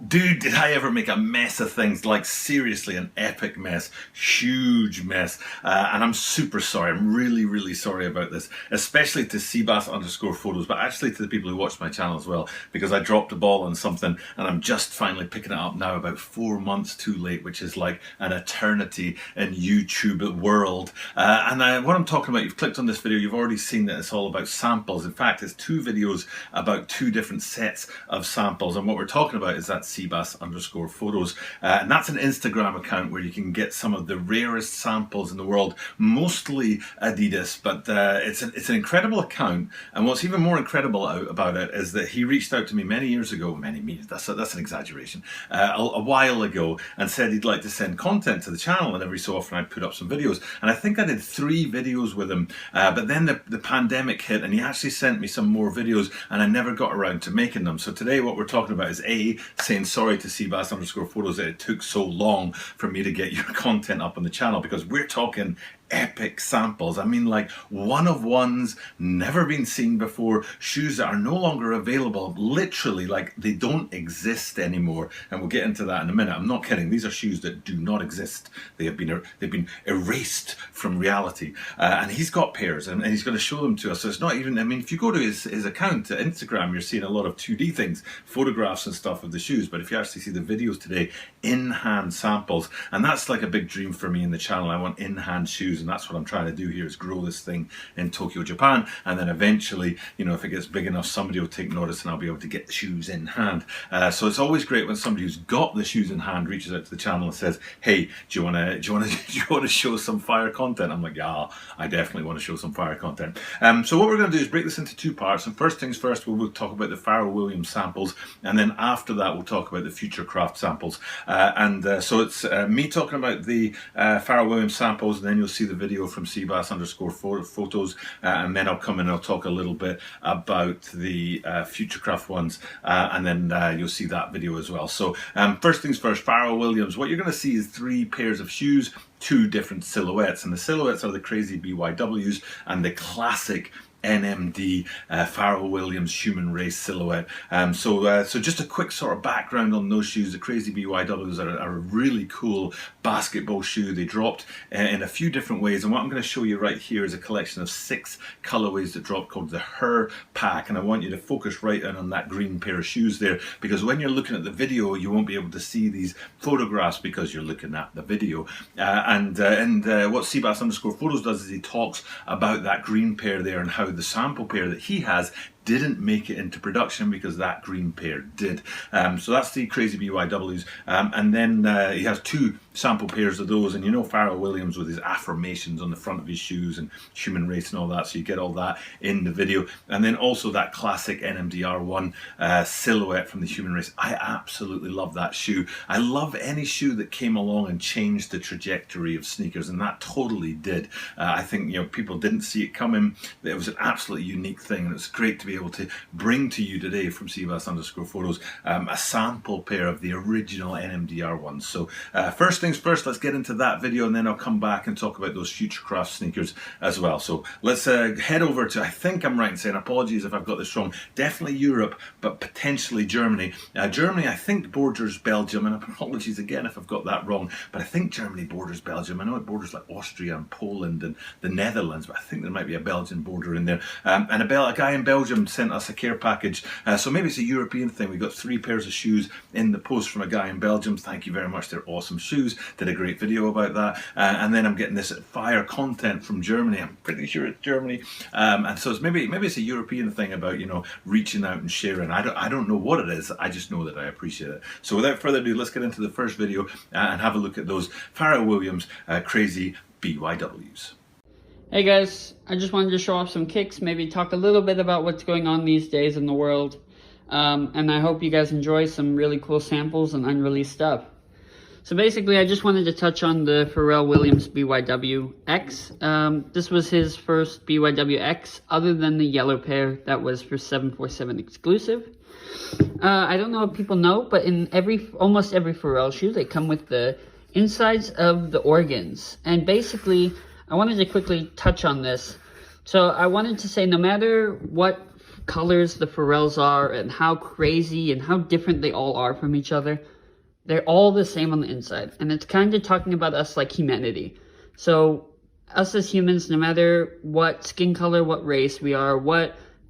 Dude, did I ever make a mess of things? Like, seriously, an epic mess. Huge mess. And I'm super sorry. I'm really, really sorry about this. Especially to Seabass_photos, but actually to the people who watch my channel as well. Because I dropped a ball on something and I'm just finally picking it up now about 4 months too late, which is like an eternity in YouTube world. What I'm talking about, you've clicked on this video, you've already seen that it's all about samples. In fact, it's 2 videos about 2 different sets of samples. And what we're talking about is that Seabass_photos, and that's an Instagram account where you can get some of the rarest samples in the world, mostly Adidas, but it's an incredible account. And what's even more incredible about it is that he reached out to me many years ago, that's an exaggeration, a while ago, and said he'd like to send content to the channel, and every so often I'd put up some videos, and I think I did 3 videos with him, but then the pandemic hit and he actually sent me some more videos and I never got around to making them. So today what we're talking about is saying sorry to Seabass_photos that it took so long for me to get your content up on the channel, because we're talking epic samples. I mean, like one of ones, never been seen before, shoes that are no longer available, literally, like they don't exist anymore, and we'll get into that in a minute. I'm not kidding, these are shoes that do not exist. They've been erased from reality, and he's got pairs and he's going to show them to us. So it's not even, I mean, if you go to his account at Instagram, you're seeing a lot of 2D things, photographs and stuff of the shoes, but if you actually see the videos today, in-hand samples, and that's like a big dream for me in the channel. I want in-hand shoes, and that's what I'm trying to do here, is grow this thing in Tokyo, Japan, and then eventually, you know, if it gets big enough, somebody will take notice and I'll be able to get the shoes in hand. So it's always great when somebody who's got the shoes in hand reaches out to the channel and says, hey, do you want to show some fire content? I'm like, yeah, I definitely want to show some fire content. So what we're going to do is break this into 2 parts, and first things first, we'll talk about the Pharrell Williams samples, and then after that we'll talk about the Futurecraft samples. So it's me talking about the Pharrell Williams samples, and then you'll see the video from Seabass_photos, and then I'll come in and I'll talk a little bit about the Futurecraft ones, and then you'll see that video as well. So first things first, Pharrell Williams. What you're going to see is 3 pairs of shoes, 2 different silhouettes, and the silhouettes are the crazy BYWs and the classic NMD Pharrell Williams human race silhouette. So just a quick sort of background on those shoes. The crazy BYWs are a really cool basketball shoe. They dropped in a few different ways, and what I'm going to show you right here is a collection of 6 colorways that dropped called the Her Pack, and I want you to focus right in on that green pair of shoes there, because when you're looking at the video you won't be able to see these photographs because you're looking at the video. What Seabass_photos does is he talks about that green pair there and how the sample pair that he has didn't make it into production because that green pair did. So that's the crazy BYWs, and then he has 2 sample pairs of those, and you know Pharrell Williams with his affirmations on the front of his shoes and human race and all that, so you get all that in the video. And then also that classic NMDR1 silhouette from the human race. I absolutely love that shoe. I love any shoe that came along and changed the trajectory of sneakers, and that totally did. I think, you know, people didn't see it coming. It was an absolutely unique thing, and it's great to be able to bring to you today from Seabass_photos a sample pair of the original NMDR ones. So first things first, let's get into that video, and then I'll come back and talk about those Futurecraft sneakers as well. So let's head over to, I think I'm right in saying, apologies if I've got this wrong, definitely Europe, but potentially Germany. Germany, I think, borders Belgium, and apologies again if I've got that wrong, but I think Germany borders Belgium. I know it borders like Austria and Poland and the Netherlands, but I think there might be a Belgian border in there. And a guy in Belgium sent us a care package, so maybe it's a European thing. We got 3 pairs of shoes in the post from a guy in Belgium. Thank you very much, they're awesome shoes. Did a great video about that, and then I'm getting this fire content from Germany. I'm pretty sure it's Germany, and so it's maybe it's a European thing about, you know, reaching out and sharing. I don't know what it is, I just know that I appreciate it. So without further ado, let's get into the first video and have a look at those Pharrell Williams crazy BYWs. Hey guys, I just wanted to show off some kicks, maybe talk a little bit about what's going on these days in the world, and I hope you guys enjoy some really cool samples and unreleased stuff. So basically, I just wanted to touch on the Pharrell Williams BYW X. This was his first BYW X, other than the yellow pair that was for 747 exclusive. I don't know if people know, but in almost every Pharrell shoe, they come with the insides of the organs. And basically, I wanted to quickly touch on this. So I wanted to say, no matter what colors the Pharrells are and how crazy and how different they all are from each other. They're all the same on the inside. And it's kind of talking about us like humanity. So us as humans, no matter what skin color, what race we are,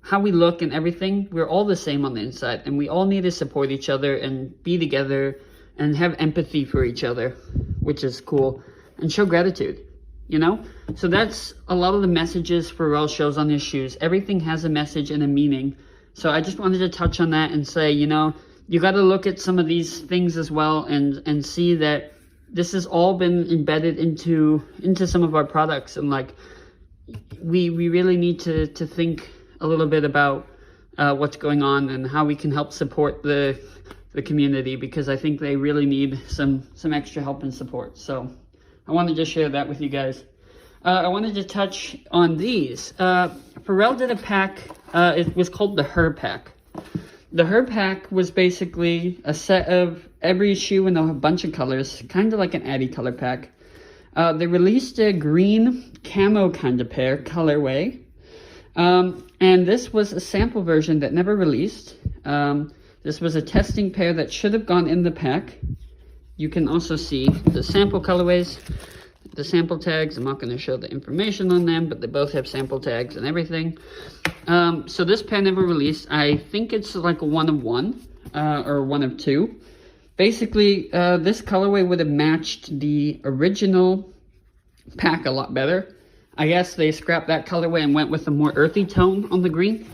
how we look and everything, we're all the same on the inside. And we all need to support each other and be together and have empathy for each other, which is cool, and show gratitude, you know? So that's a lot of the messages Pharrell shows on his shoes. Everything has a message and a meaning. So I just wanted to touch on that and say, you know, you got to look at some of these things as well and see that this has all been embedded into some of our products. And like, we really need to think a little bit about what's going on and how we can help support the community, because I think they really need some extra help and support. So I wanted to share that with you guys. I wanted to touch on these. Pharrell did a pack. It was called the Her Pack. The Her Pack was basically a set of every shoe in a bunch of colors, kind of like an Addy color pack. They released a green camo kind of pair colorway. And this was a sample version that never released. This was a testing pair that should have gone in the pack. You can also see the sample colorways, the sample tags. I'm not going to show the information on them, but they both have sample tags and everything. So this pair never released. I think it's like a 1 of 1 or 1 of 2. Basically, this colorway would have matched the original pack a lot better. I guess they scrapped that colorway and went with a more earthy tone on the green.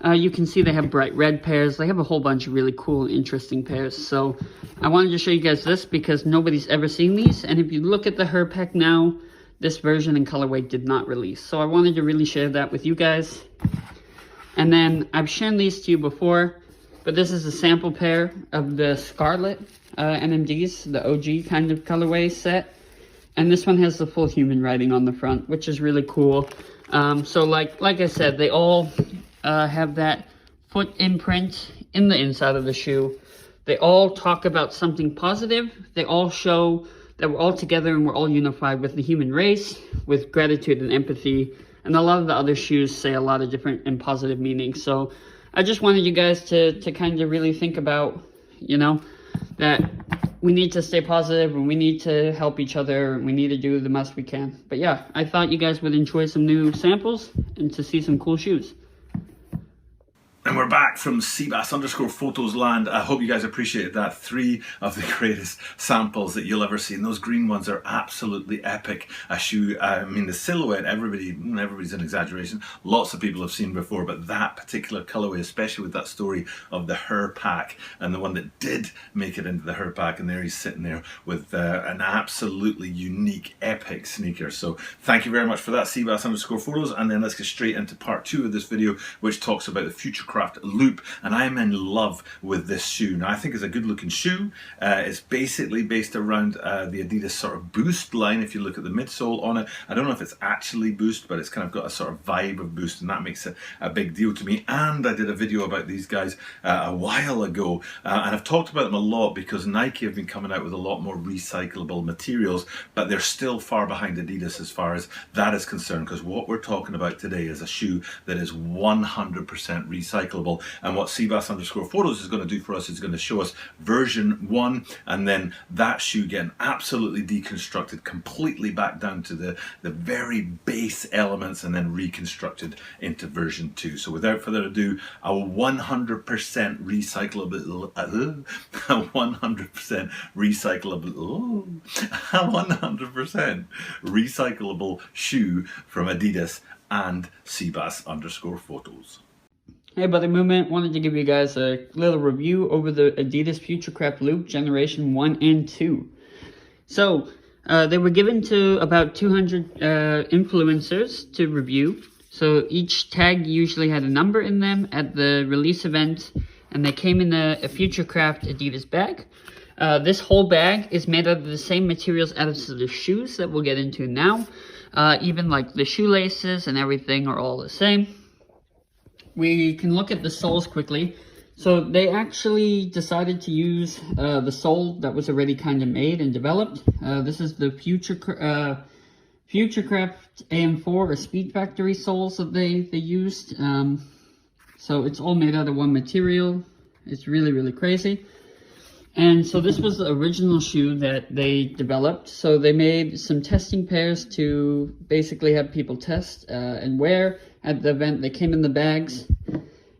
You can see they have bright red pairs. They have a whole bunch of really cool and interesting pairs. So I wanted to show you guys this because nobody's ever seen these. And if you look at the Her Pack now, this version and colorway did not release. So I wanted to really share that with you guys. And then I've shown these to you before, but this is a sample pair of the Scarlet NMDs, the OG kind of colorway set. And this one has the full human writing on the front, which is really cool. So like I said, they all have that foot imprint in the inside of the shoe. They all talk about something positive. They all show that we're all together and we're all unified with the human race, with gratitude and empathy. And a lot of the other shoes say a lot of different and positive meanings. So I just wanted you guys to kind of really think about, you know, that we need to stay positive and we need to help each other and we need to do the best we can. But yeah, I thought you guys would enjoy some new samples and to see some cool shoes. And we're back from Seabass_photos land. I hope you guys appreciated that. 3 of the greatest samples that you'll ever see. And those green ones are absolutely epic. A shoe, I mean, the silhouette, everybody's an exaggeration. Lots of people have seen before, but that particular colorway, especially with that story of the Her Pack and the one that did make it into the Her Pack, and there he's sitting there with an absolutely unique, epic sneaker. So thank you very much for that, Seabass_photos. And then let's get straight into part 2 of this video, which talks about the Futurecraft Loop, and I'm in love with this shoe. Now I think it's a good looking shoe. It's basically based around the Adidas sort of Boost line. If you look at the midsole on it, I don't know if it's actually Boost, but it's kind of got a sort of vibe of Boost, and that makes it a big deal to me. And I did a video about these guys a while ago, and I've talked about them a lot because Nike have been coming out with a lot more recyclable materials, but they're still far behind Adidas as far as that is concerned, because what we're talking about today is a shoe that is 100% recyclable. And what Seabass_photos is going to do for us is going to show us version 1, and then that shoe getting absolutely deconstructed completely back down to the very base elements and then reconstructed into version 2. So without further ado, a 100% recyclable, a 100% recyclable shoe from Adidas and Seabass_photos. Hey Buddy Movement, wanted to give you guys a little review over the Adidas Futurecraft Loop Generation 1 and 2. So, they were given to about 200 influencers to review. So each tag usually had a number in them at the release event, and they came in a Futurecraft Adidas bag. This whole bag is made out of the same materials as the shoes that we'll get into now. Even like the shoelaces and everything are all the same. We can look at the soles quickly. So they actually decided to use the sole that was already kind of made and developed. This is the Futurecraft AM4 or Speed Factory soles that they used. So it's all made out of one material. It's really, really crazy. And so this was the original shoe that they developed. So they made some testing pairs to basically have people test and wear at the event. They came in the bags.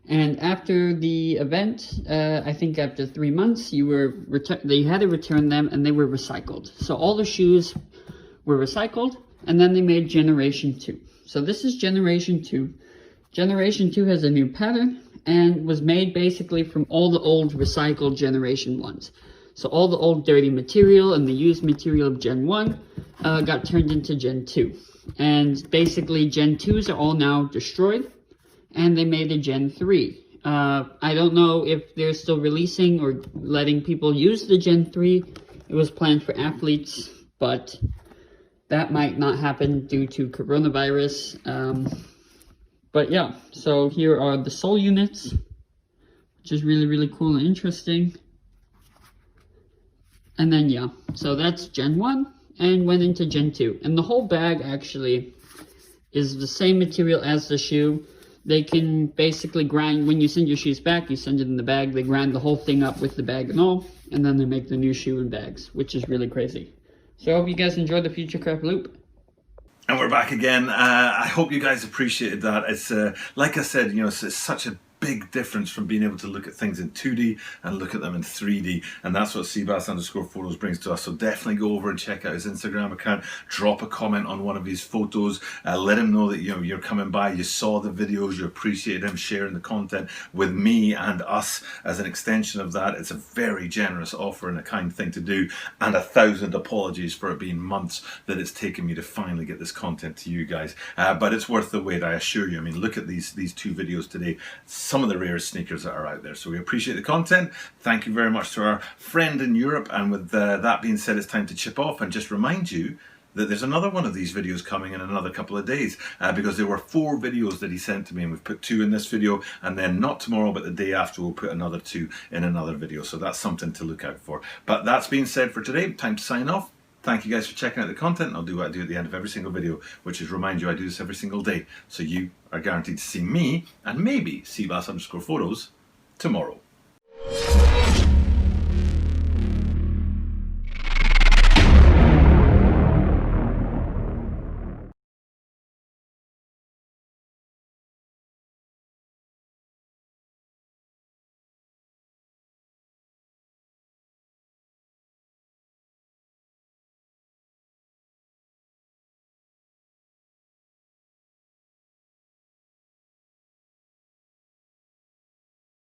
And after the event, I think after 3 months, they had to return them, and they were recycled. So all the shoes were recycled, and then they made Generation 2. So this is Generation 2. Generation 2 has a new pattern and was made basically from all the old recycled Generation 1s. So all the old dirty material and the used material of Gen 1 got turned into Gen 2. And basically Gen 2s are all now destroyed, and they made a Gen 3. I don't know if they're still releasing or letting people use the Gen 3. It was planned for athletes, but that might not happen due to coronavirus. But yeah, so here are the sole units, which is really, really cool and interesting. And then yeah, so that's Gen 1 and went into Gen 2. And the whole bag actually is the same material as the shoe. They can basically grind, when you send your shoes back, you send it in the bag, they grind the whole thing up with the bag and all, and then they make the new shoe in bags, which is really crazy. So I hope you guys enjoyed the Futurecraft Loop. And we're back again. I hope you guys appreciated that. It's like I said, you know, it's such a big difference from being able to look at things in 2D and look at them in 3D, and that's what Seabass_photos brings to us. So definitely go over and check out his Instagram account, drop a comment on one of his photos, let him know that you're coming by, you saw the videos, you appreciate him sharing the content with me and us as an extension of that. It's a very generous offer and a kind thing to do, and 1,000 apologies for it being months that it's taken me to finally get this content to you guys, but it's worth the wait, I assure you. I mean, look at these 2 videos today, some of the rarest sneakers that are out there. So we appreciate the content. Thank you very much to our friend in Europe. And with that being said, it's time to chip off and just remind you that there's another one of these videos coming in another couple of days, because there were 4 videos that he sent to me, and we've put 2 in this video, and then not tomorrow but the day after we'll put another 2 in another video. So that's something to look out for. But that's being said for today, time to sign off. Thank you guys for checking out the content. I'll do what I do at the end of every single video, which is remind you I do this every single day. So you are guaranteed to see me and maybe Seabass_photos tomorrow.